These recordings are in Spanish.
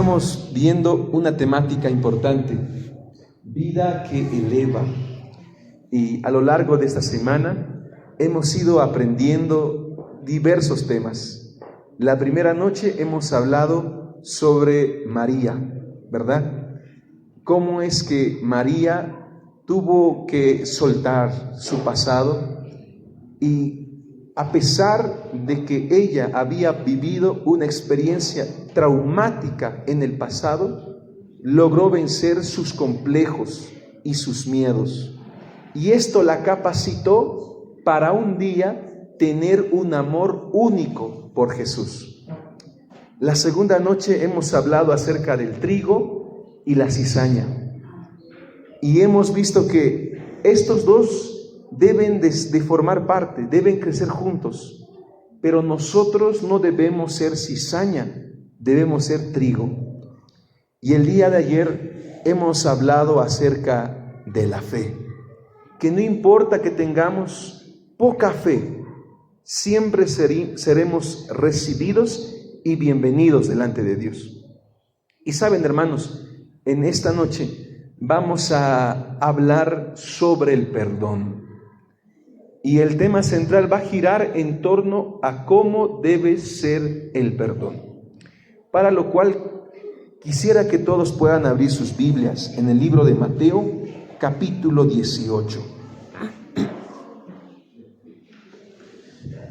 Estamos viendo una temática importante, vida que eleva. Y a lo largo de esta semana hemos ido aprendiendo diversos temas. La primera noche hemos hablado sobre María, ¿verdad? Cómo es que María tuvo que soltar su pasado y a pesar de que ella había vivido una experiencia traumática en el pasado, logró vencer sus complejos y sus miedos. Y esto la capacitó para un día tener un amor único por Jesús. La segunda noche hemos hablado acerca del trigo y la cizaña. Y hemos visto que estos dos deben de formar parte, deben crecer juntos. Pero nosotros no debemos ser cizaña, debemos ser trigo. Y el día de ayer hemos hablado acerca de la fe. Que no importa que tengamos poca fe, siempre seremos recibidos y bienvenidos delante de Dios. Y saben, hermanos, en esta noche vamos a hablar sobre el perdón. Y el tema central va a girar en torno a cómo debe ser el perdón. Para lo cual quisiera que todos puedan abrir sus Biblias en el libro de Mateo, capítulo 18.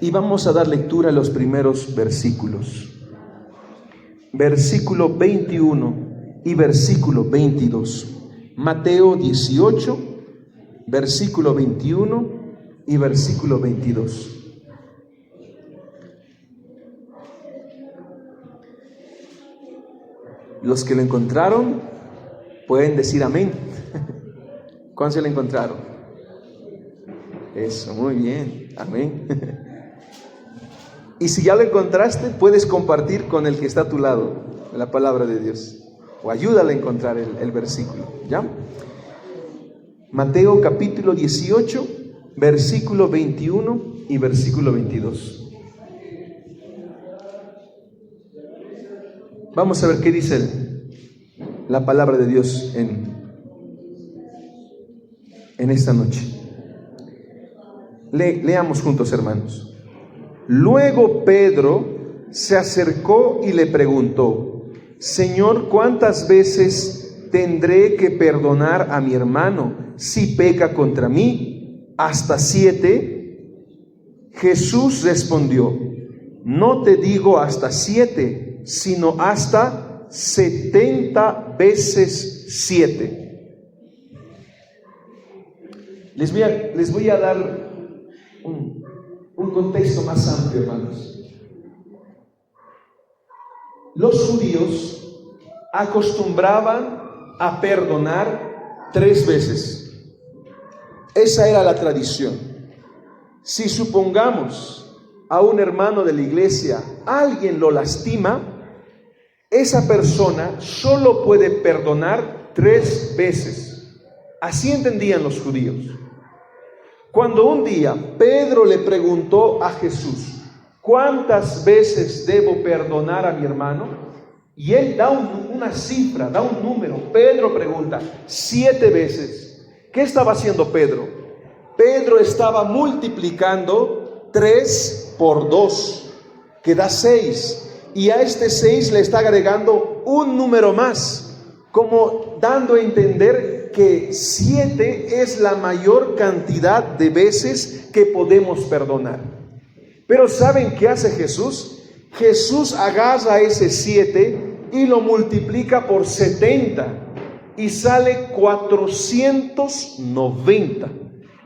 Y vamos a dar lectura a los primeros versículos. Versículo 21 y versículo 22. Mateo 18, versículo 21 y versículo 22. Los que lo encontraron pueden decir amén. ¿Cuántos se lo encontraron? Eso, muy bien, amén. Y si ya lo encontraste, puedes compartir con el que está a tu lado la palabra de Dios, o ayúdale a encontrar el versículo, ¿ya? Mateo capítulo 18, versículo 21 y versículo 22. Vamos a ver qué dice la palabra de Dios en esta noche. Leamos juntos, hermanos. Luego Pedro se acercó y le preguntó: Señor, ¿cuántas veces tendré que perdonar a mi hermano si peca contra mí? ¿Hasta 7? Jesús respondió: no te digo hasta 7, sino hasta 70 veces 7. Les voy a dar un contexto más amplio, hermanos. Los judíos acostumbraban a perdonar 3 veces. Esa era la tradición. Si supongamos a un hermano de la iglesia, alguien lo lastima, esa persona solo puede perdonar 3 veces. Así entendían los judíos. Cuando un día Pedro le preguntó a Jesús: ¿cuántas veces debo perdonar a mi hermano? Y él da una cifra, da un número. Pedro pregunta: 7 veces. ¿Qué estaba haciendo Pedro? Pedro estaba multiplicando 3 por 2, que da 6. Y a este 6 le está agregando un número más, como dando a entender que 7 es la mayor cantidad de veces que podemos perdonar. Pero ¿saben qué hace Jesús? Jesús agarra ese 7 y lo multiplica por 70 y sale 490.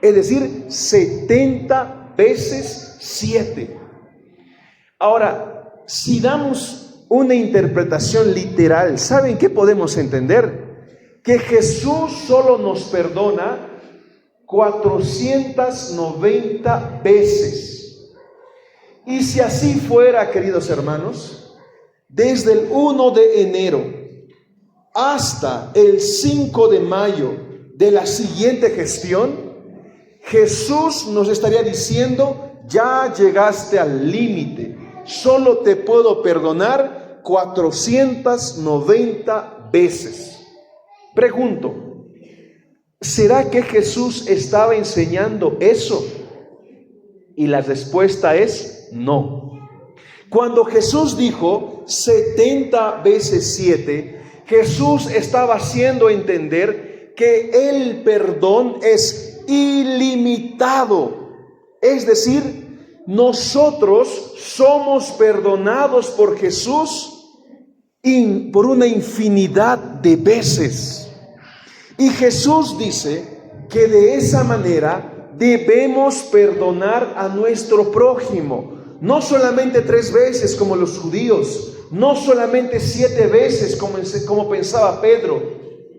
Es decir, 70 veces 7. Ahora, si damos una interpretación literal, ¿saben qué podemos entender? Que Jesús solo nos perdona 490 veces. Y si así fuera, queridos hermanos, desde el 1 de enero hasta el 5 de mayo de la siguiente gestión, Jesús nos estaría diciendo: ya llegaste al límite, solo te puedo perdonar 490 veces. Pregunto, ¿será que Jesús estaba enseñando eso? Y la respuesta es no. Cuando Jesús dijo 70 veces 7, Jesús estaba haciendo entender que el perdón es ilimitado. Es decir, nosotros somos perdonados por Jesús por una infinidad de veces. Y Jesús dice que de esa manera debemos perdonar a nuestro prójimo. No solamente 3 veces como los judíos, no solamente 7 veces como pensaba Pedro,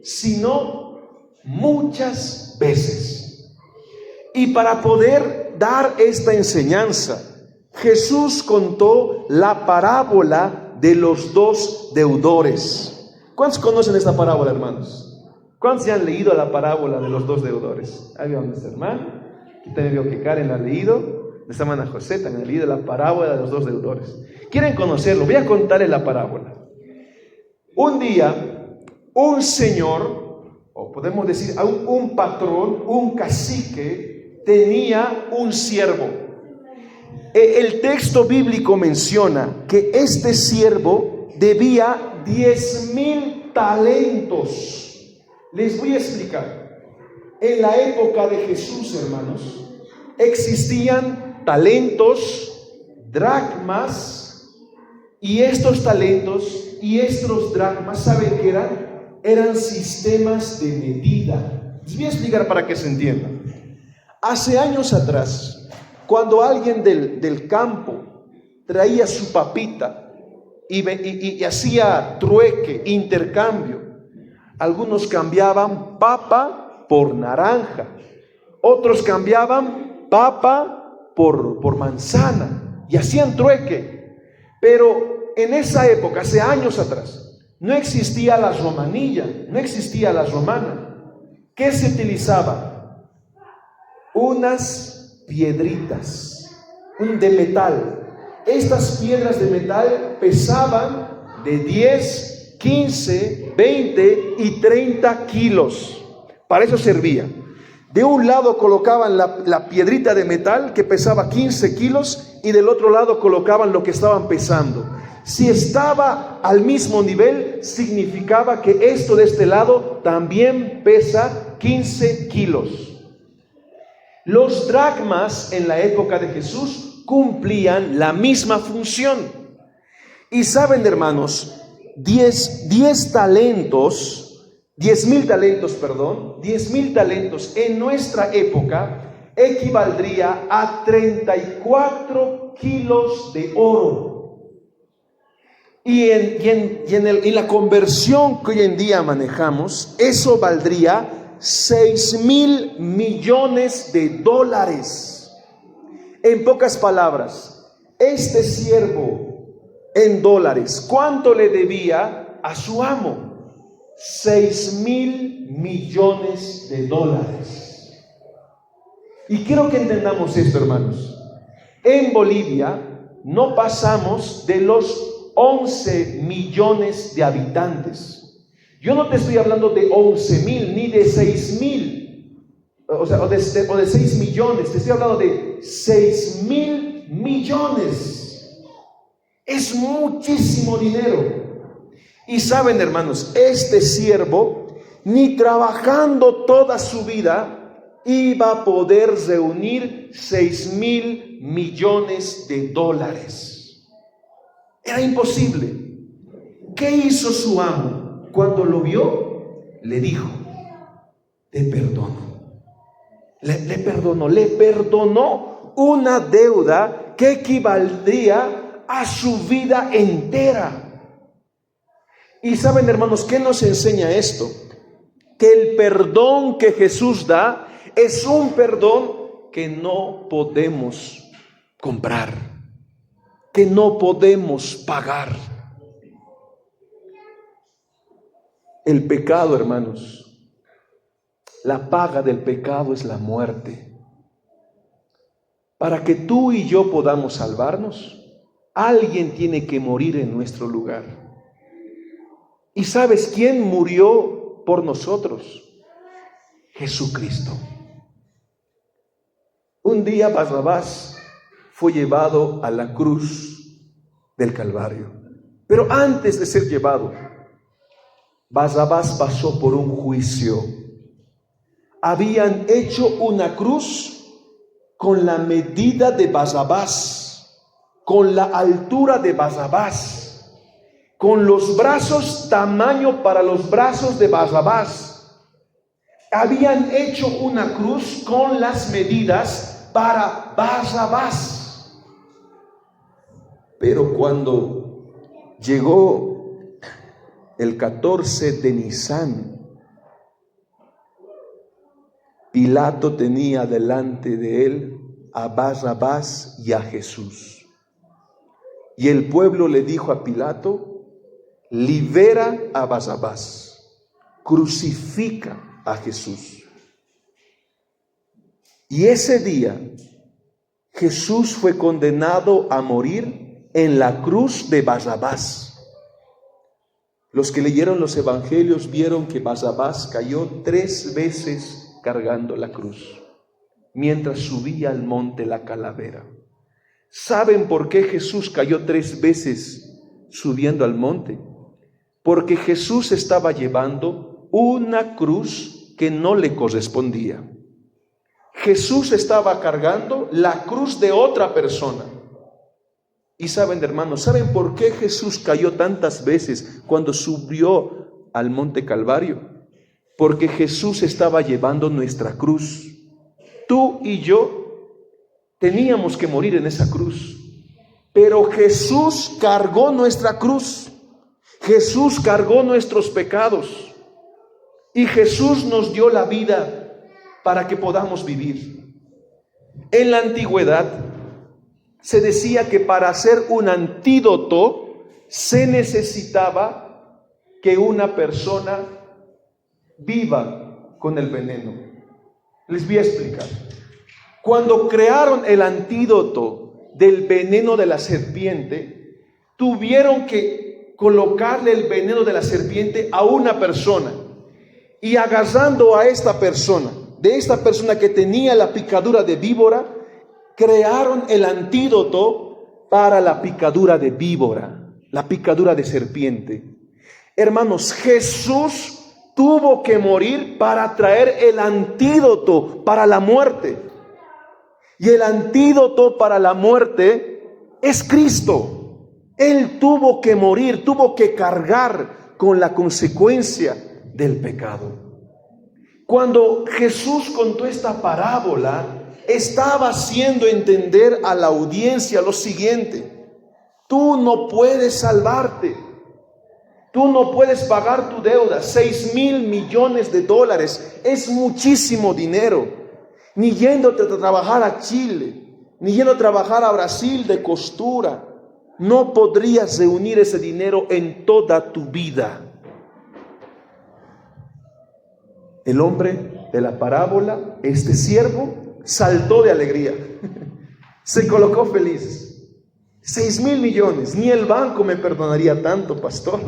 sino muchas veces. Y para poder dar esta enseñanza, Jesús contó la parábola de los 2 deudores. ¿Cuántos conocen esta parábola, hermanos? ¿Cuántos ya han leído la parábola de los 2 deudores? Ahí veo a nuestra hermana, aquí también veo que Karen la ha leído. Nuestra hermana José también ha leído la parábola de los 2 deudores. ¿Quieren conocerlo? Voy a contarles la parábola. Un día, un señor, o podemos decir un patrón, un cacique, tenía un siervo. El texto bíblico menciona que este siervo debía 10,000 talentos. Les voy a explicar. En la época de Jesús, hermanos, existían talentos, dracmas, y estos talentos y estos dracmas, ¿saben qué eran? Eran sistemas de medida. Les voy a explicar para que se entienda. Hace años atrás, cuando alguien del campo traía su papita y hacía trueque, intercambio, algunos cambiaban papa por naranja, otros cambiaban papa por manzana y hacían trueque. Pero en esa época, hace años atrás, no existía la romanilla, no existía la romana. ¿Qué se utilizaba? Unas piedritas de metal. Estas piedras de metal pesaban de 10, 15, 20 y 30 kilos. Para eso servía. De un lado colocaban la piedrita de metal que pesaba 15 kilos y del otro lado colocaban lo que estaban pesando. Si estaba al mismo nivel, significaba que esto de este lado también pesa 15 kilos. Los dracmas en la época de Jesús cumplían la misma función. Y saben, hermanos, 10,000 talentos, 10,000 talentos en nuestra época equivaldría a 34 kilos de oro. Y en la conversión que hoy en día manejamos, eso valdría 6,000 millones de dólares. En pocas palabras, este siervo en dólares, ¿cuánto le debía a su amo? 6,000 millones de dólares. Y quiero que entendamos esto, hermanos. En Bolivia no pasamos de los 11 millones de habitantes. Yo no te estoy hablando de 11,000 ni de 6,000, o de 6 millones. Te estoy hablando de 6,000 millones. Es muchísimo dinero. Y saben, hermanos, este siervo, ni trabajando toda su vida, iba a poder reunir 6,000 millones de dólares. Era imposible. ¿Qué hizo su amo? Cuando lo vio, le dijo: te perdono. Le perdonó una deuda que equivaldría a su vida entera. Y saben, hermanos, ¿qué nos enseña esto? Que el perdón que Jesús da es un perdón que no podemos comprar, que no podemos pagar. El pecado, hermanos, la paga del pecado es la muerte. Para que tú y yo podamos salvarnos, alguien tiene que morir en nuestro lugar. ¿Y sabes quién murió por nosotros? Jesucristo. Un día Barrabás fue llevado a la cruz del Calvario. Pero antes de ser llevado, Barrabás pasó por un juicio. Habían hecho una cruz con la medida de Barrabás, con la altura de Barrabás, con los brazos tamaño para los brazos de Barrabás. Habían hecho una cruz con las medidas para Barrabás. Pero cuando llegó el 14 de Nisán, Pilato tenía delante de él a Barrabás y a Jesús. Y el pueblo le dijo a Pilato: libera a Barrabás, crucifica a Jesús. Y ese día Jesús fue condenado a morir en la cruz de Barrabás. Los que leyeron los evangelios vieron que Barrabás cayó 3 veces cargando la cruz, mientras subía al monte la calavera. ¿Saben por qué Jesús cayó 3 veces subiendo al monte? Porque Jesús estaba llevando una cruz que no le correspondía. Jesús estaba cargando la cruz de otra persona. Y saben, hermanos, ¿saben por qué Jesús cayó tantas veces cuando subió al monte Calvario? Porque Jesús estaba llevando nuestra cruz. Tú y yo teníamos que morir en esa cruz, pero Jesús cargó nuestra cruz. Jesús cargó nuestros pecados y Jesús nos dio la vida para que podamos vivir. En la antigüedad se decía que para hacer un antídoto se necesitaba que una persona viva con el veneno. Les voy a explicar. Cuando crearon el antídoto del veneno de la serpiente, tuvieron que colocarle el veneno de la serpiente a una persona, y agarrando a esta persona, de esta persona que tenía la picadura de víbora, crearon el antídoto para la picadura de víbora, la picadura de serpiente. Hermanos, Jesús tuvo que morir para traer el antídoto para la muerte. Y el antídoto para la muerte es Cristo. Él tuvo que morir, tuvo que cargar con la consecuencia del pecado. Cuando Jesús contó esta parábola, estaba haciendo entender a la audiencia lo siguiente: tú no puedes salvarte, tú no puedes pagar tu deuda. $6,000 millones es muchísimo dinero. Ni yéndote a trabajar a Chile, ni yendo a trabajar a Brasil de costura, no podrías reunir ese dinero en toda tu vida. El hombre de la parábola, este siervo, saltó de alegría. Se colocó feliz. 6,000 millones, ni el banco me perdonaría tanto, pastor.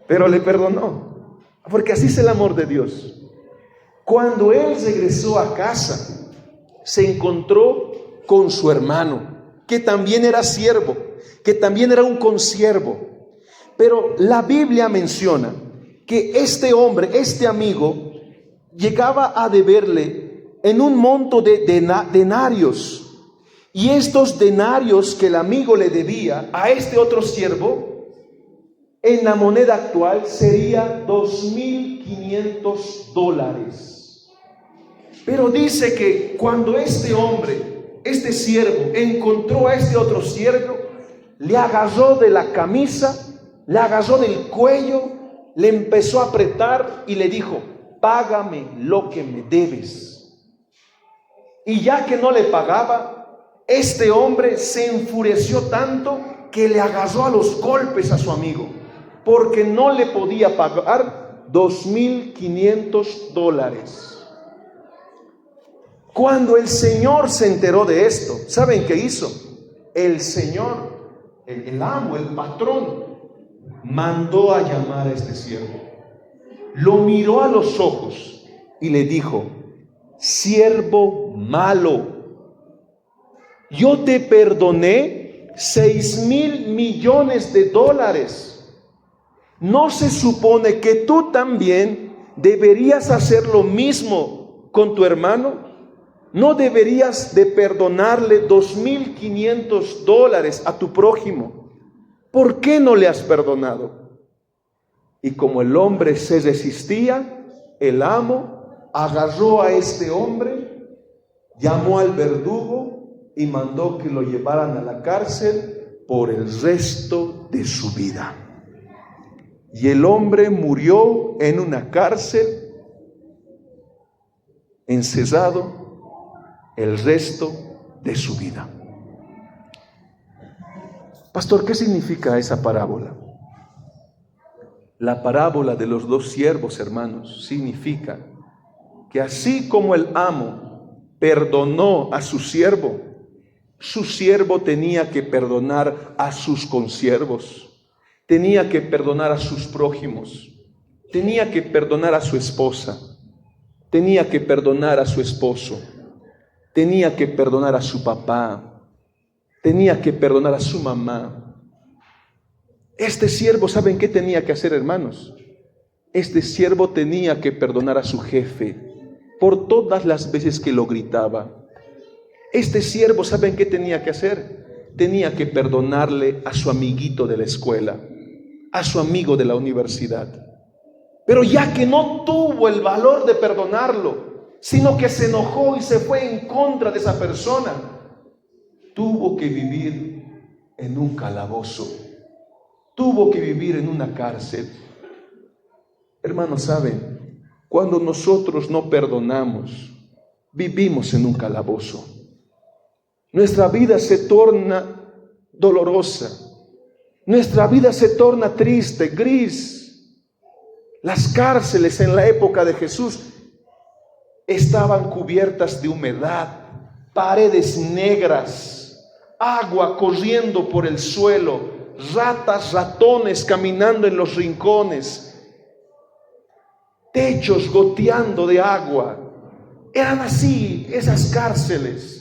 Pero le perdonó, porque así es el amor de Dios. Cuando él regresó a casa, se encontró con su hermano, que también era siervo, que también era un consiervo. Pero la Biblia menciona que este hombre, este amigo, llegaba a deberle en un monto de denarios. Y estos denarios que el amigo le debía a este otro siervo, en la moneda actual sería $2,500. Pero dice que cuando este hombre, este siervo, encontró a este otro siervo, le agarró de la camisa, le agarró del cuello, le empezó a apretar y le dijo: págame lo que me debes. Y ya que no le pagaba, este hombre se enfureció tanto que le agarró a los golpes a su amigo, porque no le podía pagar $2,500. Cuando el Señor se enteró de esto, ¿saben qué hizo? El Señor, el amo, el patrón, mandó a llamar a este siervo, lo miró a los ojos y le dijo: siervo malo, yo te perdoné $6,000 millones. ¿No se supone que tú también deberías hacer lo mismo con tu hermano? ¿No deberías de perdonarle $2,500 a tu prójimo? ¿Por qué no le has perdonado? Y como el hombre se resistía, el amo agarró a este hombre, llamó al verdugo y mandó que lo llevaran a la cárcel por el resto de su vida. Y el hombre murió en una cárcel, encerrado el resto de su vida. Pastor, ¿qué significa esa parábola? La parábola de los dos siervos, hermanos, significa que así como el amo perdonó a su siervo tenía que perdonar a sus consiervos, tenía que perdonar a sus prójimos, tenía que perdonar a su esposa, tenía que perdonar a su esposo, tenía que perdonar a su papá, tenía que perdonar a su mamá. Este siervo, ¿saben qué tenía que hacer, hermanos? Este siervo tenía que perdonar a su jefe por todas las veces que lo gritaba. Este siervo, ¿saben qué tenía que hacer? Tenía que perdonarle a su amiguito de la escuela, a su amigo de la universidad. Pero ya que no tuvo el valor de perdonarlo, sino que se enojó y se fue en contra de esa persona, tuvo que vivir en un calabozo, tuvo que vivir en una cárcel. Hermanos, ¿saben? Cuando nosotros no perdonamos, vivimos en un calabozo. Nuestra vida se torna dolorosa, nuestra vida se torna triste, gris. Las cárceles en la época de Jesús estaban cubiertas de humedad, paredes negras, agua corriendo por el suelo, ratas, ratones caminando en los rincones, techos goteando de agua. Eran así esas cárceles.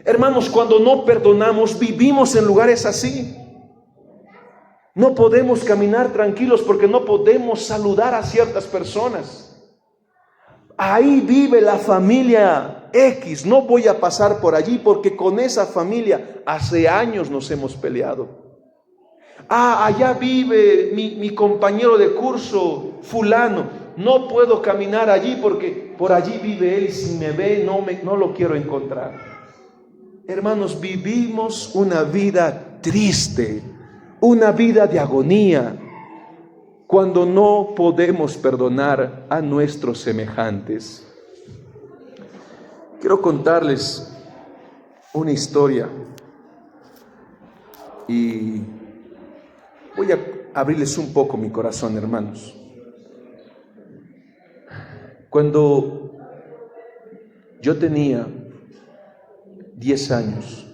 Hermanos, cuando no perdonamos, vivimos en lugares así. No podemos caminar tranquilos porque no podemos saludar a ciertas personas. Ahí vive la familia X, no voy a pasar por allí porque con esa familia hace años nos hemos peleado. Allá vive mi compañero de curso fulano, no puedo caminar allí porque por allí vive él y si me ve no lo quiero encontrar. Hermanos, vivimos una vida triste, una vida de agonía, cuando no podemos perdonar a nuestros semejantes. Quiero contarles una historia y voy a abrirles un poco mi corazón, hermanos. Cuando yo tenía 10 años,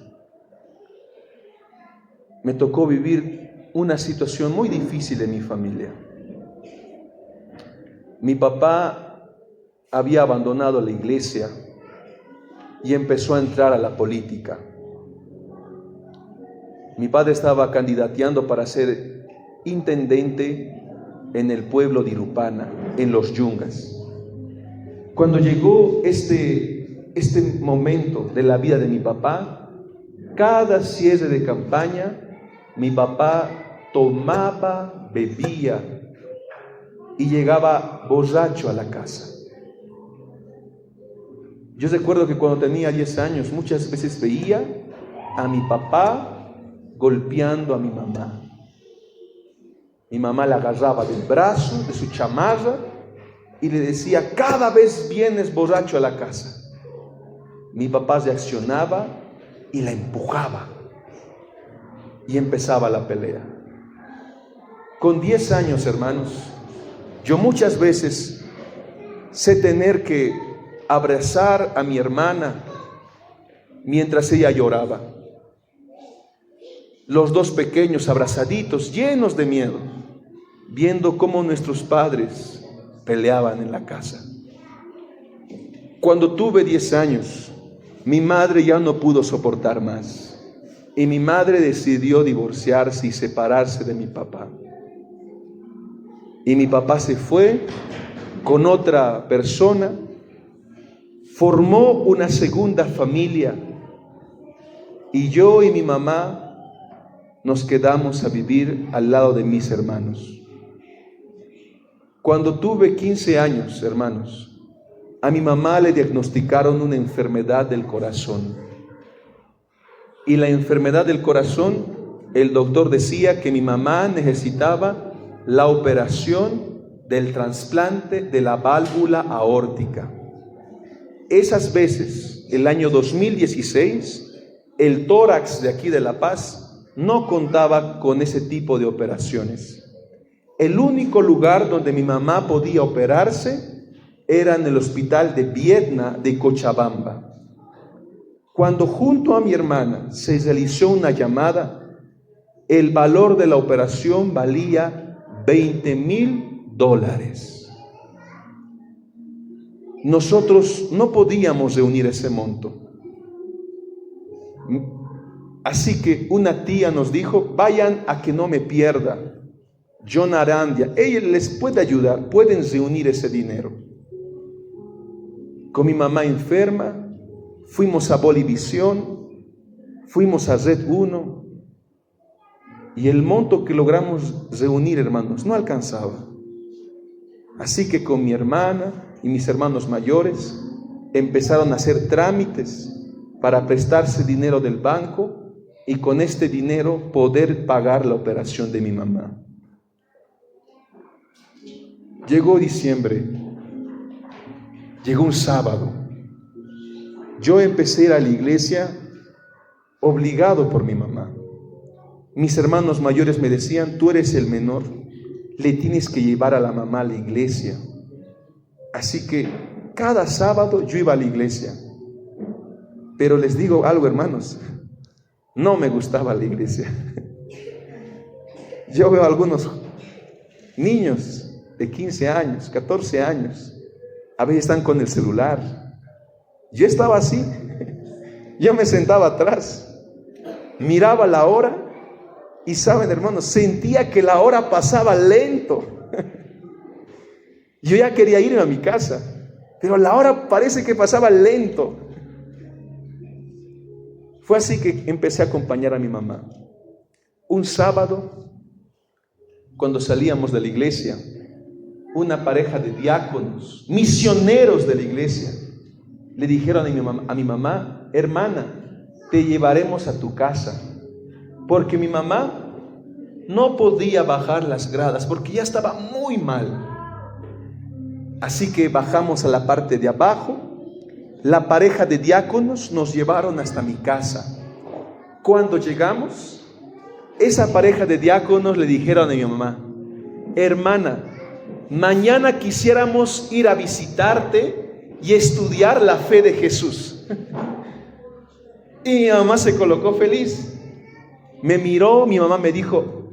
me tocó vivir una situación muy difícil en mi familia. Mi papá había abandonado la iglesia y empezó a entrar a la política. Mi padre estaba candidateando para ser intendente en el pueblo de Irupana, en los Yungas. Cuando llegó este momento de la vida de mi papá, cada cierre de campaña, mi papá tomaba, bebía y llegaba borracho a la casa. Yo recuerdo que cuando tenía 10 años, muchas veces veía a mi papá golpeando a mi mamá. Mi mamá la agarraba del brazo, de su chamarra, y le decía: cada vez vienes borracho a la casa. Mi papá reaccionaba y la empujaba. Y empezaba la pelea. Con 10 años, hermanos, yo muchas veces sé tener que abrazar a mi hermana mientras ella lloraba. Los dos pequeños abrazaditos, llenos de miedo. viendo cómo nuestros padres peleaban en la casa. Cuando tuve 10 años, mi madre ya no pudo soportar más y mi madre decidió divorciarse y separarse de mi papá. Y mi papá se fue con otra persona, formó una segunda familia y yo y mi mamá nos quedamos a vivir al lado de mis hermanos. Cuando tuve 15 años, hermanos, a mi mamá le diagnosticaron una enfermedad del corazón. Y la enfermedad del corazón, el doctor decía que mi mamá necesitaba la operación del trasplante de la válvula aórtica. Esas veces, el año 2016, el tórax de aquí de La Paz no contaba con ese tipo de operaciones. El único lugar donde mi mamá podía operarse era en el hospital de Viedma de Cochabamba. Cuando junto a mi hermana se realizó una llamada, el valor de la operación valía $20,000. Nosotros no podíamos reunir ese monto. Así que una tía nos dijo, vayan a que no me pierda. John Arandia, ella les puede ayudar, pueden reunir ese dinero. Con mi mamá enferma, fuimos a Bolivisión, fuimos a Red 1 y el monto que logramos reunir, hermanos, no alcanzaba. Así que con mi hermana y mis hermanos mayores empezaron a hacer trámites para prestarse dinero del banco y con este dinero poder pagar la operación de mi mamá. Llegó diciembre, llegó un sábado. Yo empecé a ir a la iglesia obligado por mi mamá. Mis hermanos mayores me decían, tú eres el menor, le tienes que llevar a la mamá a la iglesia. Así que cada sábado yo iba a la iglesia. Pero les digo algo, hermanos, no me gustaba la iglesia. Yo veo a algunos niños de 15 años, 14 años, a veces están con el celular. Yo estaba así, yo me sentaba atrás, miraba la hora y saben, hermanos, sentía que la hora pasaba lento. Yo ya quería irme a mi casa, pero la hora parece que pasaba lento. Fue así que empecé a acompañar a mi mamá. Un sábado, cuando salíamos de la iglesia, una pareja de diáconos, misioneros de la iglesia, le dijeron a mi mamá, hermana, te llevaremos a tu casa, porque mi mamá no podía bajar las gradas, porque ya estaba muy mal. Así que bajamos a la parte de abajo, la pareja de diáconos nos llevaron hasta mi casa. Cuando llegamos, esa pareja de diáconos le dijeron a mi mamá, hermana, mañana quisiéramos ir a visitarte y estudiar la fe de Jesús. Y mi mamá se colocó feliz. Me miró, mi mamá me dijo,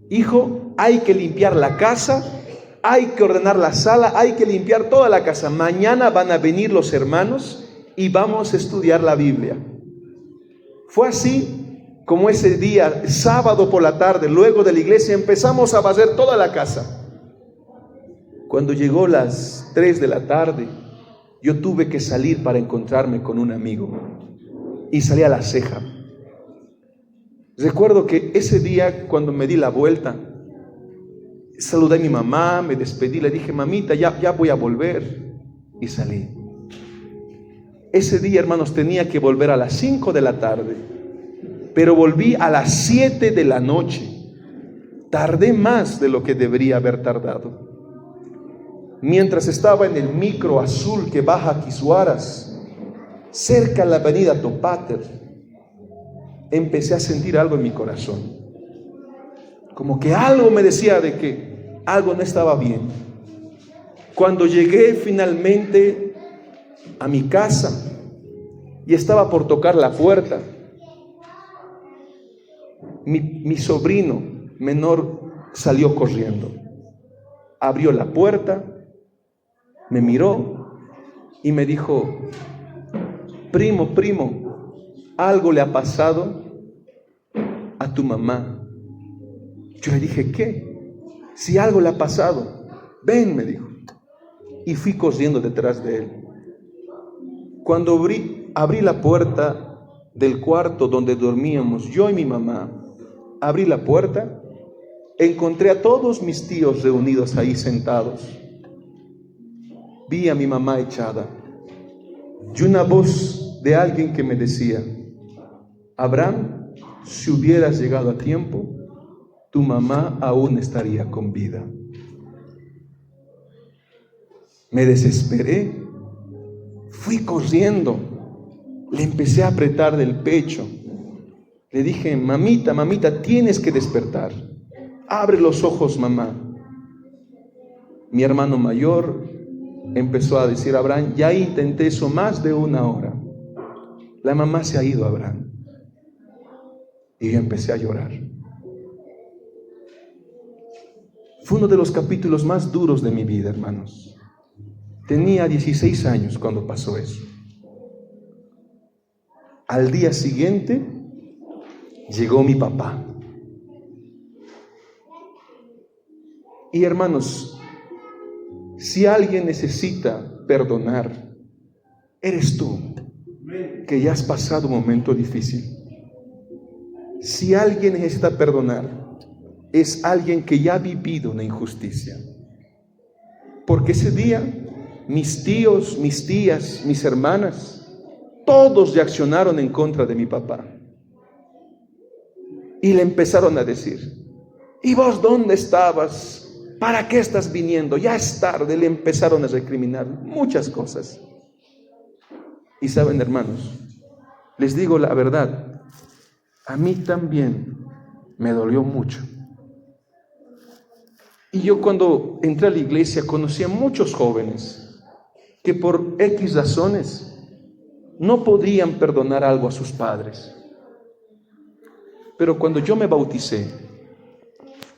hijo, hay que limpiar la casa, hay que ordenar la sala, hay que limpiar toda la casa. Mañana van a venir los hermanos y vamos a estudiar la Biblia. Fue así como ese día, sábado por la tarde, luego de la iglesia, empezamos a barrer toda la casa. Cuando llegó las 3 de la tarde, yo tuve que salir para encontrarme con un amigo y salí a La Ceja. Recuerdo que ese día, cuando me di la vuelta, saludé a mi mamá, me despedí, le dije, mamita, ya voy a volver, y salí. Ese día, hermanos, tenía que volver a las 5 de la tarde, pero volví a las 7 de la noche. Tardé más de lo que debería haber tardado. Mientras estaba en el micro azul que baja a Quisuaras, cerca de la avenida Topater, empecé a sentir algo en mi corazón. Como que algo me decía de que algo no estaba bien. Cuando llegué finalmente a mi casa y estaba por tocar la puerta, mi sobrino menor salió corriendo. Abrió la puerta, me miró y me dijo: primo, algo le ha pasado a tu mamá. Yo le dije: ¿qué? Si algo le ha pasado, ven, me dijo. Y fui corriendo detrás de él. Cuando abrí la puerta del cuarto donde dormíamos yo y mi mamá, abrí la puerta, encontré a todos mis tíos reunidos ahí sentados. Vi a mi mamá echada y una voz de alguien que me decía: Abraham, si hubieras llegado a tiempo, tu mamá aún estaría con vida. Me desesperé, fui corriendo, le empecé a apretar del pecho. Le dije: mamita, tienes que despertar. Abre los ojos, mamá. Mi hermano mayor empezó a decir: Abraham, ya intenté eso más de 1 hora. La mamá se ha ido, Abraham. Y yo empecé a llorar. Fue uno de los capítulos más duros de mi vida, hermanos. Tenía 16 años cuando pasó eso. Al día siguiente llegó mi papá. Y hermanos, si alguien necesita perdonar, eres tú, que ya has pasado un momento difícil. Si alguien necesita perdonar, es alguien que ya ha vivido una injusticia. Porque ese día, mis tíos, mis tías, mis hermanas, todos reaccionaron en contra de mi papá. Y le empezaron a decir: ¿y vos dónde estabas? ¿Para qué estás viniendo? Ya es tarde. Le empezaron a recriminar muchas cosas. Y saben, hermanos, les digo la verdad, a mí también me dolió mucho. Y yo, cuando entré a la iglesia, conocí a muchos jóvenes que por X razones no podían perdonar algo a sus padres. Pero cuando yo me bauticé,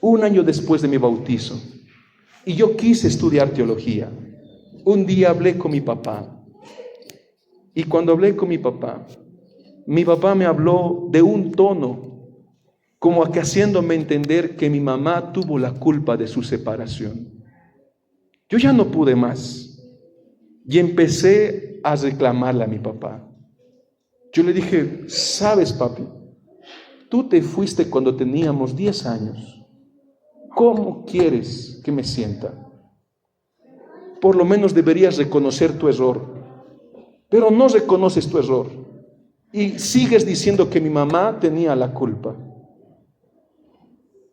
1 año después de mi bautizo, y yo quise estudiar teología, un día hablé con mi papá. Y cuando hablé con mi papá me habló de un tono como que haciéndome entender que mi mamá tuvo la culpa de su separación. Yo ya no pude más y empecé a reclamarle a mi papá. Yo le dije: ¿sabes, papi? Tú te fuiste cuando teníamos 10 años. ¿Cómo quieres que me sienta? Por lo menos deberías reconocer tu error. Pero no reconoces tu error y sigues diciendo que mi mamá tenía la culpa.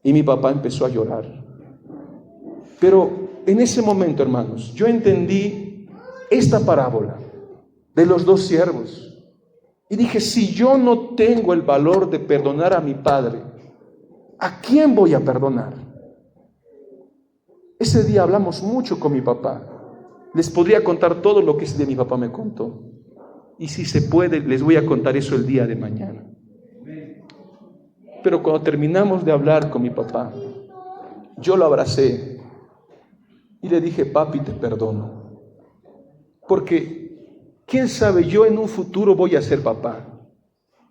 Y mi papá empezó a llorar. Pero en ese momento, hermanos, yo entendí esta parábola de los 2 siervos. Y dije: si yo no tengo el valor de perdonar a mi padre, ¿a quién voy a perdonar? Ese día hablamos mucho con mi papá. Les podría contar todo lo que ese día mi papá me contó. Y si se puede, les voy a contar eso el día de mañana. Pero cuando terminamos de hablar con mi papá, yo lo abracé y le dije: papi, te perdono. Porque, quién sabe, yo en un futuro voy a ser papá.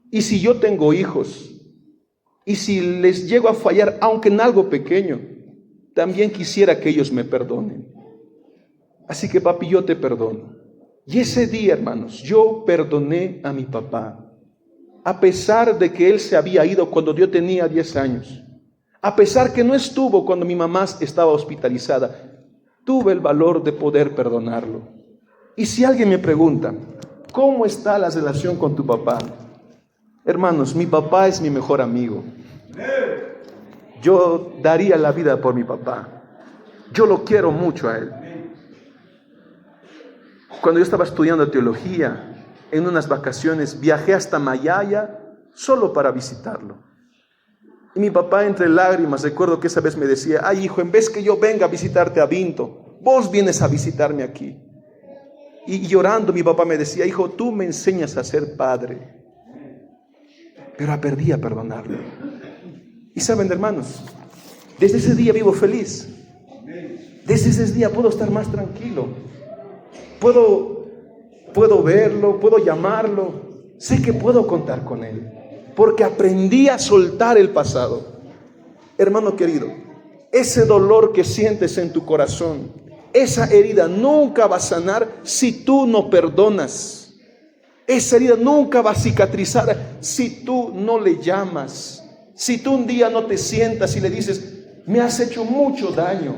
Y si yo tengo hijos, y si les llego a fallar, aunque en algo pequeño, también quisiera que ellos me perdonen. Así que, papi, yo te perdono. Y ese día, hermanos, yo perdoné a mi papá. A pesar de que él se había ido cuando yo tenía 10 años. A pesar que no estuvo cuando mi mamá estaba hospitalizada. Tuve el valor de poder perdonarlo. Y si alguien me pregunta: ¿cómo está la relación con tu papá? Hermanos, mi papá es mi mejor amigo. Yo daría la vida por mi papá. Yo lo quiero mucho a él. Cuando yo estaba estudiando teología, en unas vacaciones viajé hasta Mayaya solo para visitarlo. Y mi papá, entre lágrimas, recuerdo que esa vez me decía: ay, hijo, en vez que yo venga a visitarte a Vinto, vos vienes a visitarme aquí. Y llorando mi papá me decía: hijo, tú me enseñas a ser padre. Pero aprendí a perdonarlo. Y saben, hermanos, Desde ese día vivo feliz. Desde ese día puedo estar más tranquilo. Puedo verlo, puedo llamarlo. Sé que puedo contar con Él, porque aprendí a soltar el pasado. Hermano querido, ese dolor que sientes en tu corazón, esa herida nunca va a sanar si tú no perdonas. Esa herida nunca va a cicatrizar si tú no le llamas. Si tú un día no te sientas y le dices: me has hecho mucho daño,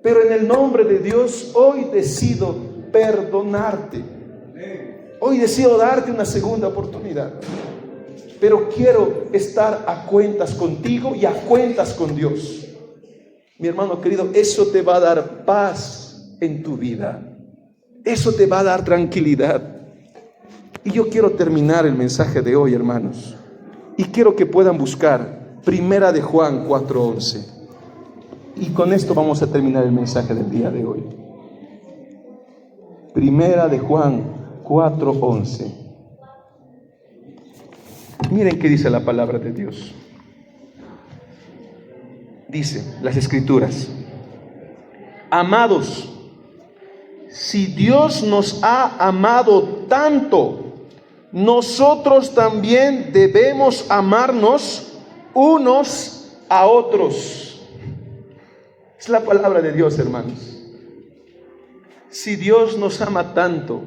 pero en el nombre de Dios hoy decido perdonarte. Hoy decido darte una segunda oportunidad, pero quiero estar a cuentas contigo y a cuentas con Dios. Mi hermano querido, eso te va a dar paz en tu vida. Eso te va a dar tranquilidad. Y yo quiero terminar el mensaje de hoy, hermanos, y quiero que puedan buscar Primera de Juan 4:11. Y con esto vamos a terminar el mensaje del día de hoy. Primera de Juan 4:11. Miren qué dice la palabra de Dios. Dice las Escrituras: amados, si Dios nos ha amado tanto, nosotros también debemos amarnos unos a otros. Es la palabra de Dios, hermanos. Si Dios nos ama tanto,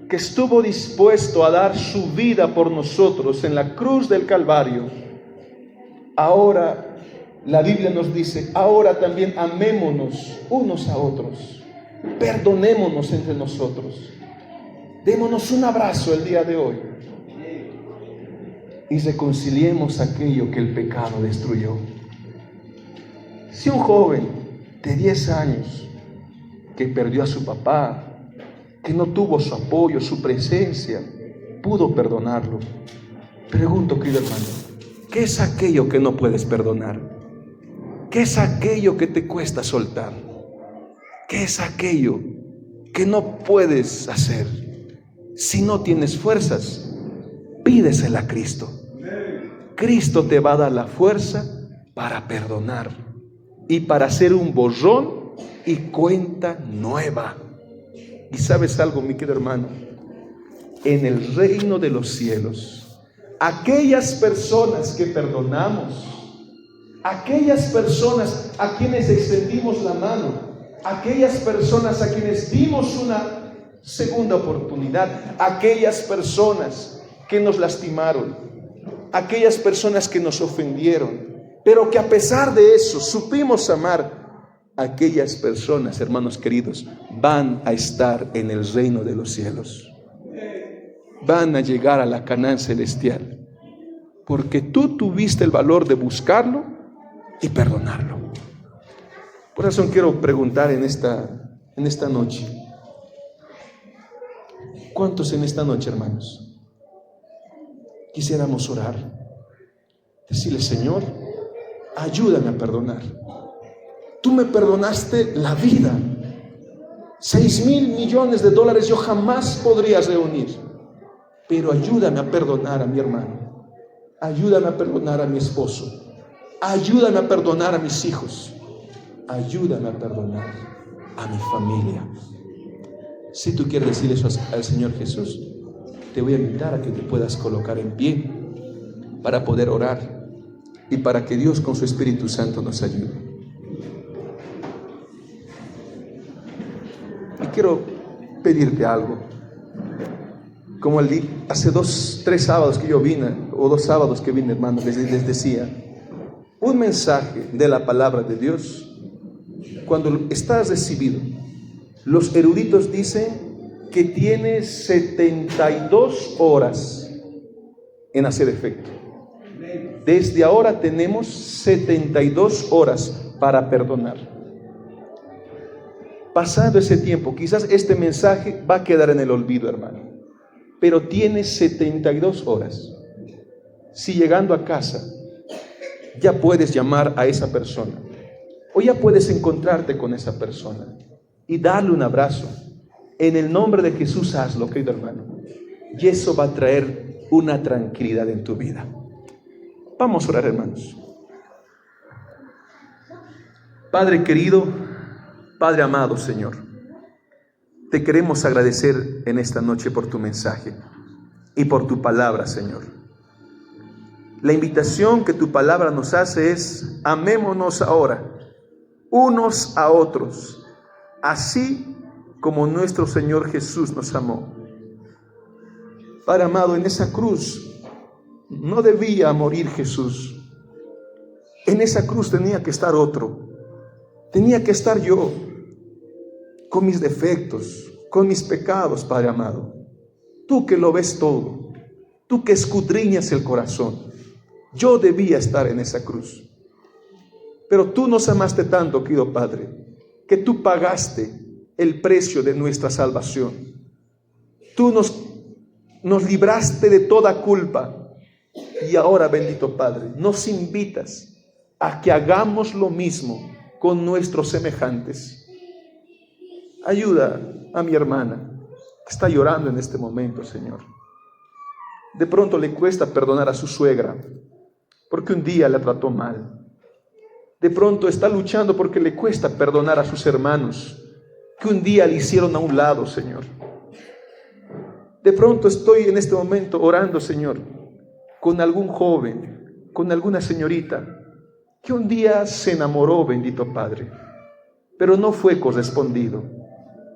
que estuvo dispuesto a dar su vida por nosotros en la cruz del Calvario, ahora la Biblia nos dice: ahora también amémonos unos a otros, perdonémonos entre nosotros, démonos un abrazo el día de hoy y reconciliemos aquello que el pecado destruyó. Si un joven de 10 años que perdió a su papá, que no tuvo su apoyo, su presencia, pudo perdonarlo, pregunto, querido hermano, ¿qué es aquello que no puedes perdonar? ¿Qué es aquello que te cuesta soltar? ¿Qué es aquello que no puedes hacer? Si no tienes fuerzas, pídesela a Cristo. Cristo te va a dar la fuerza para perdonar y para hacer un borrón y cuenta nueva. Y sabes algo, mi querido hermano, en el reino de los cielos, aquellas personas que perdonamos, aquellas personas a quienes extendimos la mano, aquellas personas a quienes dimos una segunda oportunidad, aquellas personas que nos lastimaron, aquellas personas que nos ofendieron, pero que a pesar de eso supimos amar, aquellas personas, hermanos queridos, van a estar en el reino de los cielos. Van a llegar a la Canaán celestial, porque tú tuviste el valor de buscarlo y perdonarlo. Por eso quiero preguntar en esta noche: ¿cuántos en esta noche, hermanos, quisiéramos orar? Decirle: Señor, ayúdame a perdonar. Tú me perdonaste la vida. 6,000 millones de dólares yo jamás podría reunir, pero ayúdame a perdonar a mi hermano, ayúdame a perdonar a mi esposo, ayúdame a perdonar a mis hijos, ayúdame a perdonar a mi familia. Si tú quieres decir eso al Señor Jesús, te voy a invitar a que te puedas colocar en pie para poder orar y para que Dios con su Espíritu Santo nos ayude. Y quiero pedirte algo. Como hace 3 sábados que yo vine, o 2 sábados que vine, hermano, les decía, un mensaje de la palabra de Dios, cuando estás recibido, los eruditos dicen que tiene 72 horas en hacer efecto. Desde ahora tenemos 72 horas para perdonar. Pasado ese tiempo, quizás este mensaje va a quedar en el olvido, hermano, pero tienes 72 horas. Si llegando a casa ya puedes llamar a esa persona, o ya puedes encontrarte con esa persona y darle un abrazo, en el nombre de Jesús hazlo, querido hermano, y eso va a traer una tranquilidad en tu vida. Vamos a orar, hermanos. Padre querido, Padre amado, Señor, te queremos agradecer en esta noche por tu mensaje y por tu palabra, Señor. La invitación que tu palabra nos hace es: amémonos ahora unos a otros, así como nuestro Señor Jesús nos amó. Padre amado, en esa cruz no debía morir Jesús. En esa cruz tenía que estar otro. Tenía que estar yo, con mis defectos, con mis pecados, Padre amado. Tú que lo ves todo, tú que escudriñas el corazón. Yo debía estar en esa cruz. Pero tú nos amaste tanto, querido Padre, que tú pagaste el precio de nuestra salvación. Tú nos libraste de toda culpa. Y ahora, bendito Padre, nos invitas a que hagamos lo mismo con nuestros semejantes. Ayuda a mi hermana que está llorando en este momento, Señor. De pronto le cuesta perdonar a su suegra porque un día la trató mal. De pronto está luchando porque le cuesta perdonar a sus hermanos que un día le hicieron a un lado, Señor. De pronto estoy en este momento orando, Señor, con algún joven, con alguna señorita que un día se enamoró, bendito Padre, pero no fue correspondido.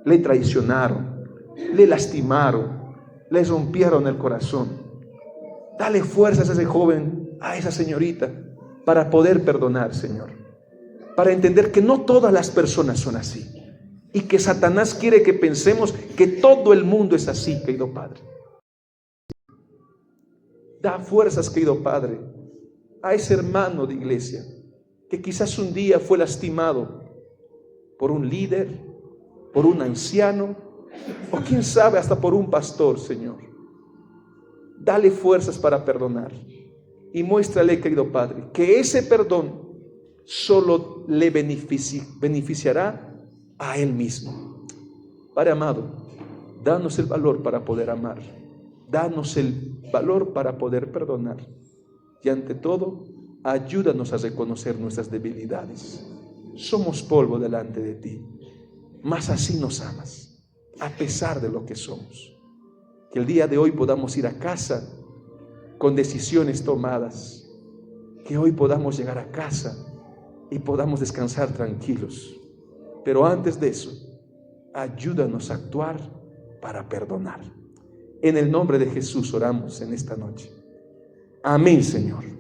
Le traicionaron, le lastimaron, le rompieron el corazón. Dale fuerzas a ese joven, a esa señorita, para poder perdonar, Señor. Para entender que no todas las personas son así. Y que Satanás quiere que pensemos que todo el mundo es así, querido Padre. Da fuerzas, querido Padre, a ese hermano de iglesia que quizás un día fue lastimado por un líder, por un anciano, o quién sabe, hasta por un pastor, Señor. Dale fuerzas para perdonar y muéstrale, querido Padre, que ese perdón solo le beneficiará a él mismo. Padre amado, danos el valor para poder amar, danos el valor para poder perdonar y ante todo, ayúdanos a reconocer nuestras debilidades. Somos polvo delante de ti, mas así nos amas, a pesar de lo que somos. Que el día de hoy podamos ir a casa con decisiones tomadas, que hoy podamos llegar a casa y podamos descansar tranquilos. Pero antes de eso, ayúdanos a actuar para perdonar. En el nombre de Jesús oramos en esta noche. Amén, Señor.